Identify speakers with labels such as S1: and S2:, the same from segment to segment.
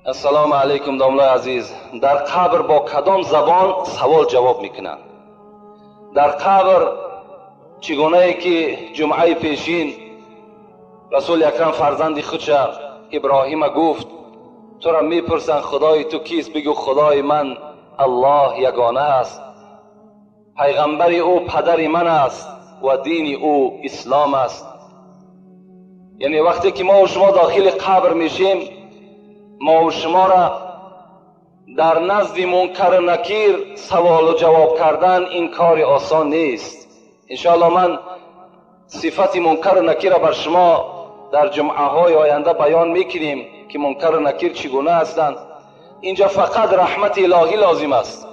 S1: السلام علیکم داملای عزیز. در قبر با کدام زبان سوال جواب میکنند؟ در قبر چگونه ای که جمعه پیشین رسول اکرم فرزند خودش ابراهیم گفت تو را میپرسند خدای تو کیست؟ بگو خدای من الله یگانه است، پیغمبر او پدر من است و دین او اسلام است. یعنی وقتی که ما و شما داخل قبر میشیم، ما و شما را در نزد منکر و نکیر سوال و جواب کردن این کار آسان نیست. انشاءالله من صفت منکر و نکیر را بر شما در جمعه های آینده بیان میکنیم که منکر و نکیر چگونه هستند. اینجا فقط رحمت الهی لازم است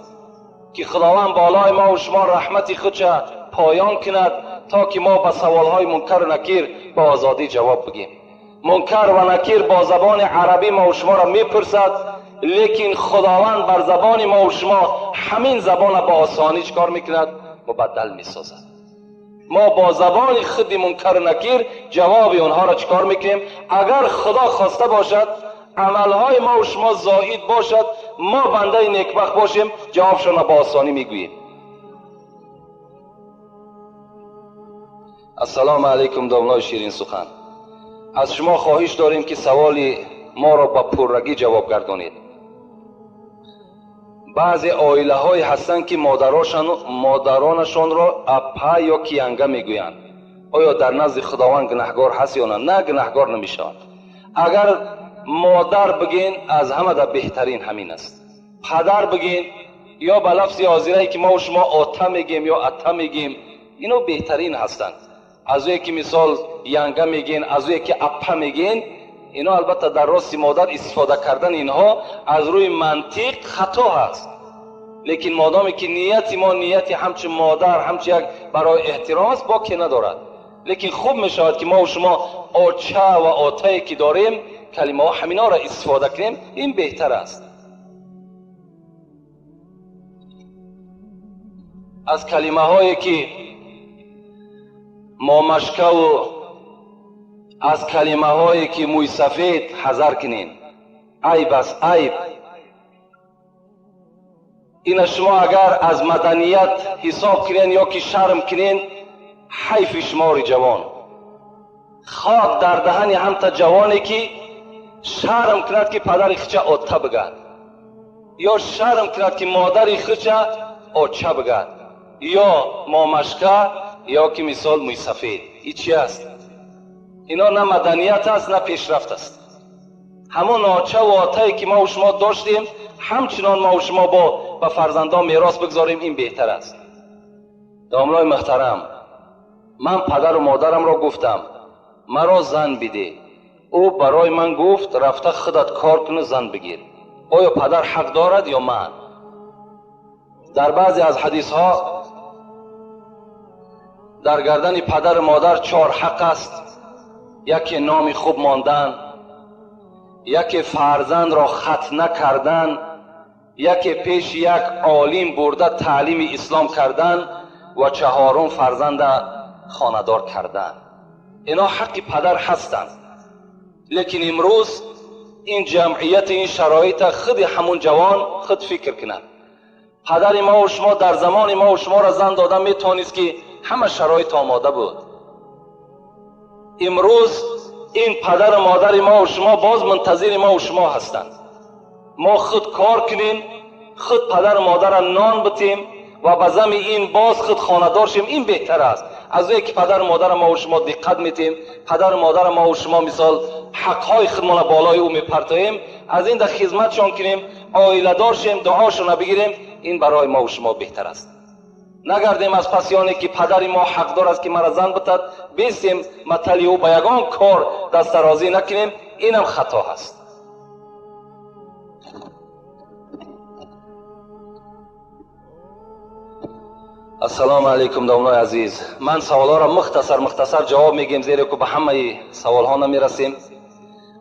S1: که خداوند بالای ما و شما رحمت خودش پایان کند تا که ما به سوال های منکر و نکیر با آزادی جواب بگیم. منکر و نکیر با زبان عربی ما و شما را میپرسد، لیکن خداوند بر زبان ما و شما همین زبان با آسانی چکار میکند؟ مبدل میسازد. ما با زبان خود منکر و نکیر جواب اونها را چکار میکنیم؟ اگر خدا خواسته باشد عملهای ما و شما زائد باشد، ما بنده نیکبخت باشیم، جوابشان را با آسانی میگوییم. السلام علیکم داملای شیرین سخن. از شما خواهش داریم که سوال ما را با پررگی جواب گردانید. بعضی عائله های هستند که مادرانشان را اپا یا کیانگه میگویند. آیا در نزد خداوند گناهگار هست یا نه؟ نه، گناهگار نمیشوند. اگر مادر بگین از همه در بهترین همین است. پدر بگین یا به لفظ آذری که ما و شما آتا میگیم یا اتا میگیم، اینو بهترین هستند. از اوی که مثال ینگه میگین، از اوی که اپا میگین، اینا البته در راست مادر استفاده کردن اینها از روی منطق خطا هست. لیکن مادامی که نیتی ما نیتی همچه مادر همچه یک برای احترام است باکی ندارد. لیکن خوب میشود که ما و شما آچه و آتایی که داریم کلمه ها همینا را استفاده کنیم، این بهتر است. از کلمه هایی که مامشکه و از کلمه هایی که موی سفید حذر کنین. عیب است، عیب. این شما اگر از مدنیت حساب کنین یا که شرم کنین، حیف شمار جوان. خواب در دهن همتا جوانی که شرم کند که پدر خچه آتا بگد، یا شرم کند که مادر خچه آچه بگد، یا مامشکه یا که مثال موی سفید. این چی است؟ اینا نه مدنیت است نه پیشرفت است. همون آچه و آتایی که ما و شما داشتیم همچنان ما و شما با فرزندان میراث بگذاریم، این بهتر است. داملای محترم، من پدر و مادرم را گفتم مرا زن بده. او برای من گفت رفته خودت کار کنه زن بگیر. آیا پدر حق دارد یا من؟ در بعضی از حدیث ها در گردن پدر و مادر 4 حق است. یکی نام خوب ماندن، یکی فرزند را خط نکردن، یکی پیش یک عالم برده تعلیم اسلام کردن و 4 فرزند خاندار کردن. اینا حق پدر هستند. لیکن امروز این جمعیت این شرایط خود همون جوان خود فکر کنند. پدر ما و شما در زمان ما و شما را زن دادن میتونست که همه شرایط آماده بود. امروز این پدر و مادر ما و شما باز منتظر ما و شما هستند. ما خود کار کنیم، خود پدر و مادر را نان بتیم و به زم این باز خود خاندار شیم، این بهتر است از اینکه پدر و مادر ما و شما دقت میتیم، پدر و مادر ما و شما مثال حقهای خودمان بالای او میپرتاییم، از این در خدمتشان کنیم، عائله دار شیم، دعاشون بگیریم، این برای ما و شما بهتر است. نگردیم از پسیانی که پدر ما حق دار است که مرا زن بتد بیستیم مطلی او به یگان کار دست درازی نکنیم، اینم خطا هست. السلام علیکم داملای عزیز. من سوالا را مختصر جواب میگیم زیرا که به همه سوال ها نمیرسیم.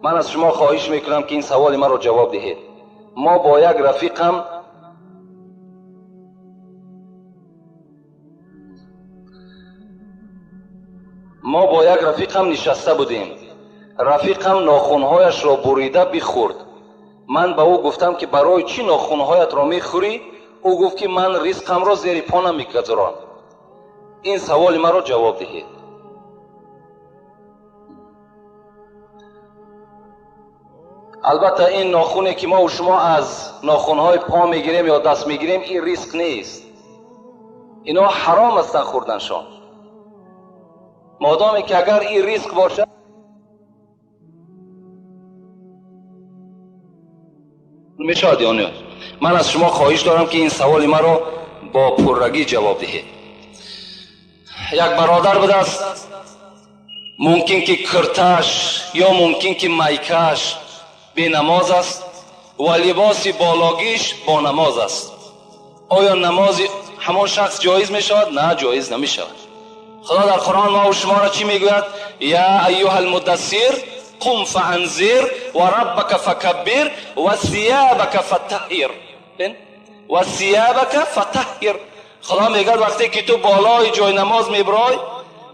S1: من از شما خواهش میکنم که این سوال من رو جواب دهید. ما با یک رفیقم نشسته بودیم. رفیقم ناخونهایش را بریده بخورد. من به او گفتم که برای چی ناخونهایت را میخوری؟ او گفت که من رزقم را زیر پا نمیگذارم. این سوال مرا جواب دهید. البته این ناخونه که ما و شما از ناخونهای پا میگیریم یا دست میگیریم این رزق نیست. اینا حرام است خوردنشان. مادامی که اگر این رزق باشد میشود یا نه. من از شما خواهش دارم که این سوال مرا با پررگی جواب دهید. یک برادر بود است، ممکن که کرتش یا ممکن که میکش بی نماز است و لباس بالاگیش با نماز است. آیا نماز همان شخص جایز می شود؟ نه، جایز نمی شود. خدا در قرآن ما و شما را چی می گوید؟ یا ایها المدثر قم فانذر و ربک فکبر و ثیابک فطهر. و ثیابک فطهر. خدا می گوید وقتی که تو بالای جای نماز می برای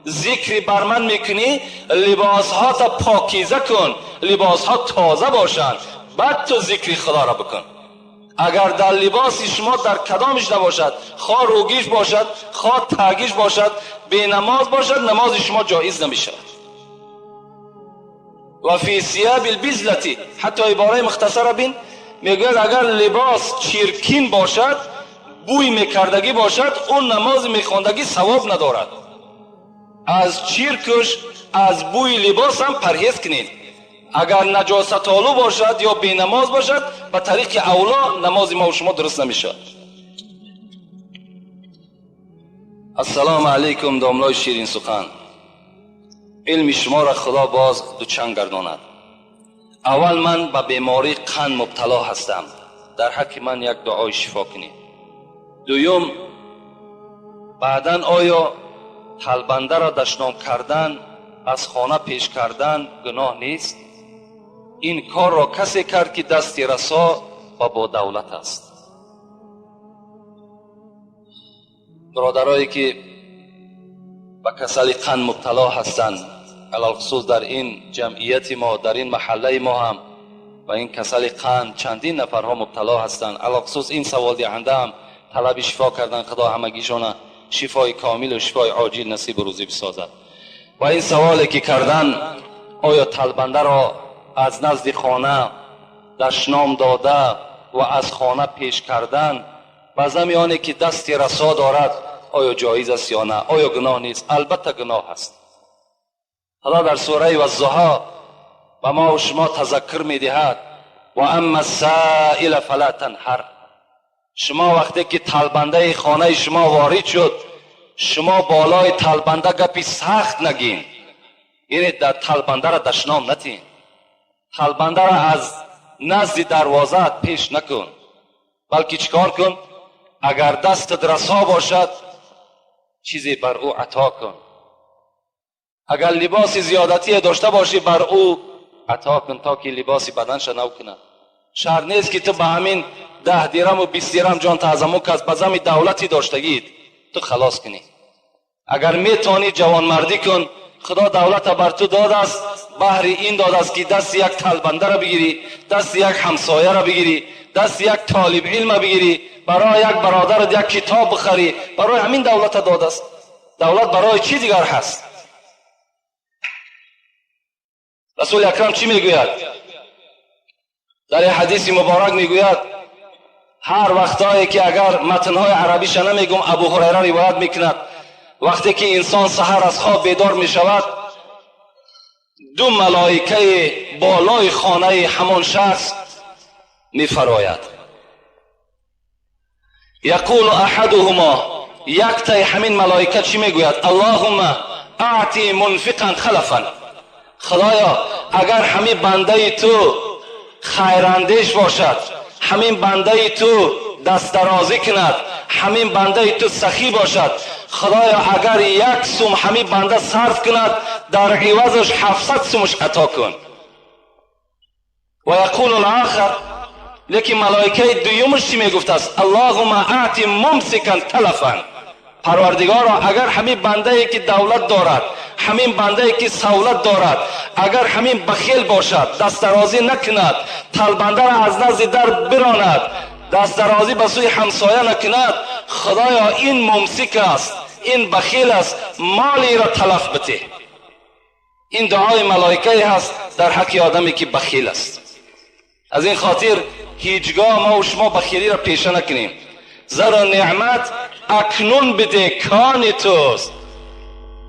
S1: ذکری بر من میکنی، لباس ها تا پاکیزه کن، لباس ها تازه باشند، بعد تو ذکر خدا را بکن. اگر در لباس شما در کدامش نباشد، خواه روگیش باشد، خواه تاگیش باشد، بی نماز باشد، نماز شما جایز نمیشود. و فی ثیاب البزلتی، حتی عباره مختصر بین میگوید اگر لباس چیرکین باشد، بوی میکردگی باشد، اون نماز میخواندگی ثواب ندارد. از چیرکش، از بوی لباس هم پرهیز کنید. اگر نجاست آلو باشد یا بی نماز باشد، به طریق اولا نماز ما و شما درست نمیشود. السلام علیکم داملای شیرین سخن. علم شما را خدا باز دوچند گرداند. اول من به بیماری قند مبتلا هستم، در حق من یک دعای شفا کنید. دویم، بعداً آیا تلبنده را دشنام کردن، از خانه پیش کردن گناه نیست؟ این کار را کسی کرد که دستی رسا و با دولت است. برادرایی که به کسل قند مبتلا هستند، علالخصوص در این جمعیت ما، در این محله ما هم و این کسل قند چندین نفرها مبتلا هستند. علالخصوص این سوال دهنده هم طلب شفا کردن، خدا همگیشان شفای کامل و شفای عاجل نصیب و روزی بسازد. و این سوالی که کردن، آیا تلبنده را از نزد خانه دشنام داده و از خانه پیش کردن و زمیانی که دستی رسا دارد آیا جایز است یا نه؟ آیا گناه نیست؟ البته گناه است. خدا در سوره والضحی و ما و شما تذکر می دهد و اما السائل فلا تنهر. شما وقتی که تلبنده خانه شما وارد شد، شما بالای تلبنده گپی سخت نگین، یعنی در تلبنده را دشنام نتین، تلبنده را از نزد دروازه پیش نکن، بلکه چیکار کن؟ اگر دستت رسا باشد چیزی بر او عطا کن. اگر لباس زیادتی داشته باشی بر او عطا کن تا که لباس بدنش نو کنه. شرط نیست که تو به همین 10 درم و 20 درم جان تعظمو که از بزم دولتی داشتگید تو خلاص کنی. اگر میتونی جوانمردی کن، خدا دولت بر تو داده است، بهر این داده است که دست یک تلبنده را بگیری، دست یک همسایه را بگیری، دست یک طالب علم بگیری، برای یک برادر یک کتاب بخری. برای همین دولت داده است. دولت برای چی دیگر هست؟ رسول اکرم چی میگوید؟ در حدیث مبارک میگوید هر وقتایی که اگر متنهای عربیش نمیگم، ابو هریره روایت میکند وقتی که انسان سحر از خواب بیدار میشود، 2 ملائکه بالای خانه همان شخص میفراید. یقول احدهما، یک تای همین ملائکه چی میگوید؟ اللهم اعطی منفقا خلفا. خدایا اگر همین بنده تو خیراندیش باشد، همین بنده تو دست درازی کند، همین بنده تو سخی باشد، خدایا اگر 1 سوم همین بنده صرف کند در عوضش 700 سومش عطا کن. و یقول الاخر، لیکن ملائکه دویمش چی میگفت است؟ اللهم اعطی ممسکا تلفا. پروردگارا اگر همین بنده ای که دولت دارد، همین بنده ای که سہولت دارد، اگر همین بخیل باشد، دست درازی نکند، طلبنده را از نزد در براند، دست درازی به سوی همسایه نکند، خدایا این ممسک است، این بخیل است، مالی را تلف بده. این دعای ملائکه هست در حق آدمی که بخیل است. از این خاطر هیچگاه ما و شما بخیلی را پیشه نکنیم. زر و نعمت اکنون بده کان توست.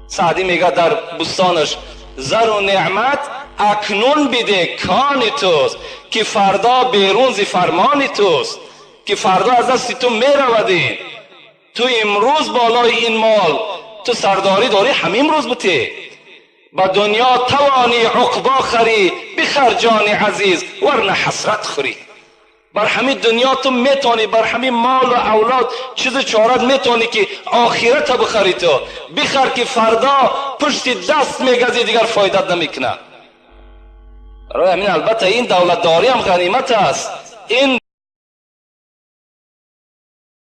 S1: سعدی میگه در بستانش زر و نعمت اکنون بده کان توست، که فردا بیرون ز فرمان توست، که فردا از دست تو میرودی. تو امروز بالای این مال تو سرداری داری، همین روز بته. با دنیا توانی عقبا خری، بخر جان عزیز ورنه حسرت خوری. بر همین دنیا تو میتونی، بر همین مال و اولاد چیز چارت میتونی که آخرت بخری. تو بخر که فردا پشت دست میگزی، دیگر فایدت نمیکنه. برای همین البته این دولتداری هم غنیمت است. این